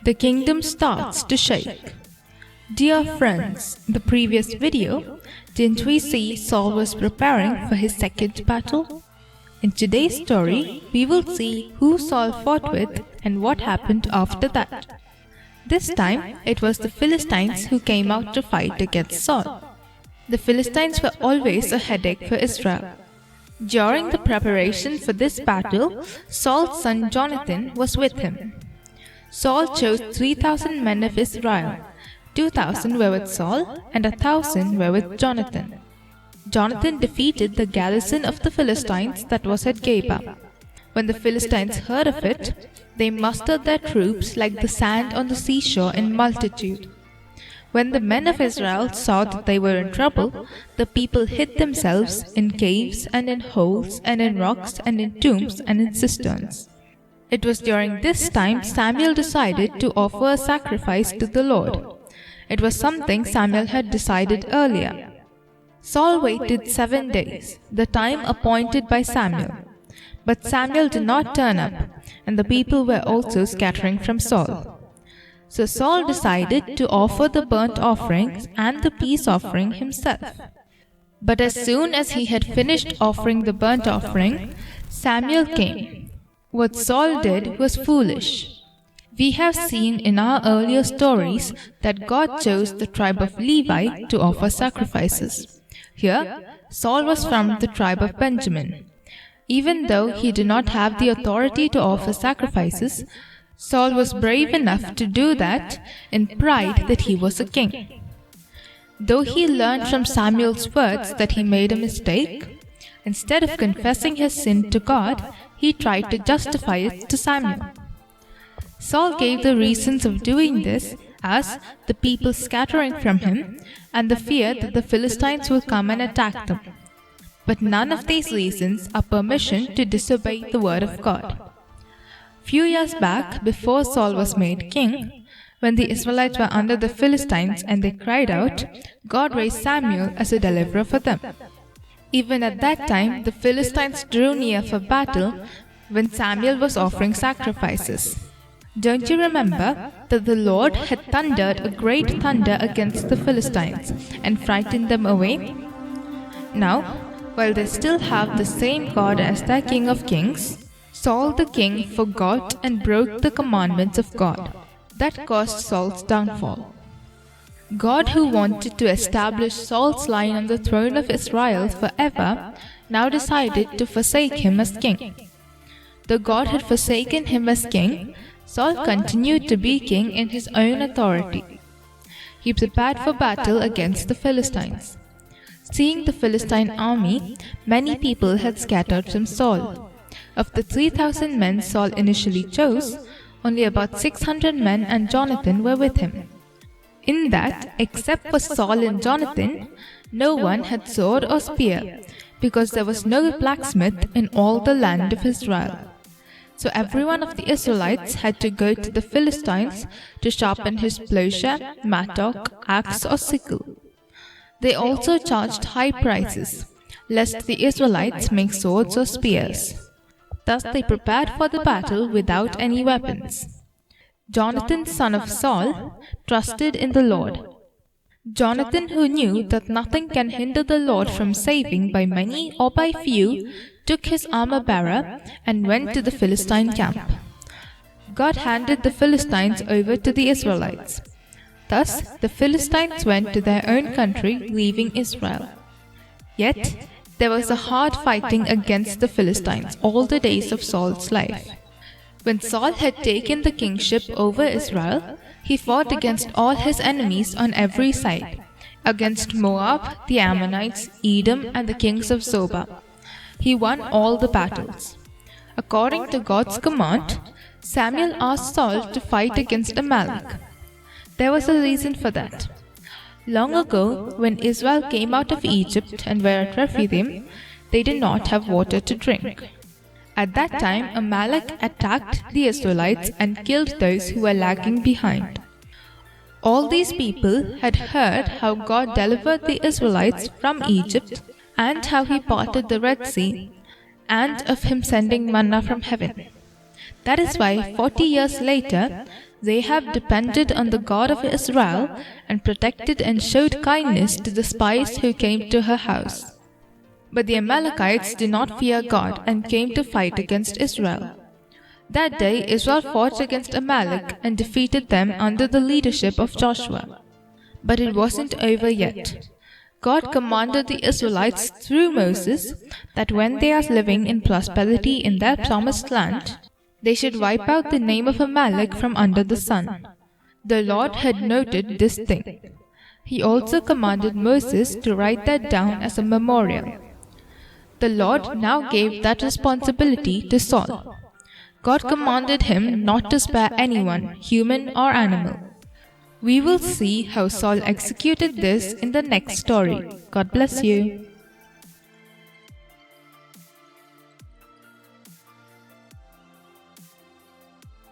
the kingdom starts to shake. Dear friends, in the previous video, didn't we see Saul was preparing for his second battle? In today's story, we will see who Saul fought with and what happened after that. This time, it was the Philistines who came out to fight against Saul. The Philistines were always a headache for Israel. During the preparation for this battle, Saul's son Jonathan was with him. Saul chose 3,000 men of Israel. 2,000 were with Saul and 1,000 were with Jonathan. Jonathan defeated the garrison of the Philistines that was at Geba. When the Philistines heard of it, they mustered their troops like the sand on the seashore in multitude. When the men of Israel saw that they were in trouble, the people hid themselves in caves and in holes and in rocks and in tombs and in cisterns. It was during this time Samuel decided to offer a sacrifice to the Lord. It was something Samuel had decided earlier. Saul waited 7 days, the time appointed by Samuel. But Samuel did not turn up, and the people were also scattering from Saul. So Saul decided to offer the burnt offerings and the peace offering himself. But as soon as he had finished offering the burnt offering, Samuel came. What Saul did was foolish. We have seen in our earlier stories that God chose the tribe of Levi to offer sacrifices. Here, Saul was from the tribe of Benjamin. Even though he did not have the authority to offer sacrifices, Saul was brave enough to do that in pride that he was a king. Though he learned from Samuel's words that he made a mistake, instead of confessing his sin to God, he tried to justify it to Samuel. Saul gave the reasons of doing this as the people scattering from him and the fear that the Philistines will come and attack them. But none of these reasons are permission to disobey the word of God. Few years back, before Saul was made king, when the Israelites were under the Philistines and they cried out, God raised Samuel as a deliverer for them. Even at that time, the Philistines drew near for battle when Samuel was offering sacrifices. Don't you remember that the Lord had thundered a great thunder against the Philistines and frightened them away? Now, while they still have the same God as their King of Kings, Saul the king forgot and broke the commandments of God. That caused Saul's downfall. God, who wanted to establish Saul's line on the throne of Israel forever, now decided to forsake him as king. Though God had forsaken him as king, Saul continued to be king in his own authority. He prepared for battle against the Philistines. Seeing the Philistine army, many people had scattered from Saul. Of the 3,000 men Saul initially chose, only about 600 men and Jonathan were with him. In that, except for Saul and Jonathan, no one had sword or spear, because there was no blacksmith in all the land of Israel. So every one of the Israelites had to go to the Philistines to sharpen his plowshare, mattock, axe or sickle. They also charged high prices, lest the Israelites make swords or spears. Thus they prepared for the battle without any weapons. Jonathan, son of Saul, trusted in the Lord. Jonathan, who knew that nothing can hinder the Lord from saving by many or by few, took his armor-bearer and went to the Philistine camp. God handed the Philistines over to the Israelites. Thus the Philistines went to their own country, leaving Israel. Yet there was a hard fighting against the Philistines all the days of Saul's life. When Saul had taken the kingship over Israel, he fought against all his enemies on every side, against Moab, the Ammonites, Edom, and the kings of Zobah. He won all the battles. According to God's command, Samuel asked Saul to fight against Amalek. There was a reason for that. Long ago, when Israel came out of Egypt and were at Rephidim, they did not have water to drink. At that time, Amalek attacked the Israelites and killed those who were lagging behind. All these people had heard how God delivered the Israelites from Egypt and how he parted the Red Sea, and of him sending manna from heaven. That is why 40 years later, Rahab depended on the God of Israel and protected and showed kindness to the spies who came to her house. But the Amalekites did not fear God and came to fight against Israel. That day Israel fought against Amalek and defeated them under the leadership of Joshua. But it wasn't over yet. God commanded the Israelites through Moses that when they are living in prosperity in their promised land, they should wipe out the name of Amalek from under the sun. The Lord had noted this thing. He also commanded Moses to write that down as a memorial. The Lord now gave that responsibility to Saul. God commanded him not to spare anyone, human or animal. We will see how Saul executed this in the next story. God bless you.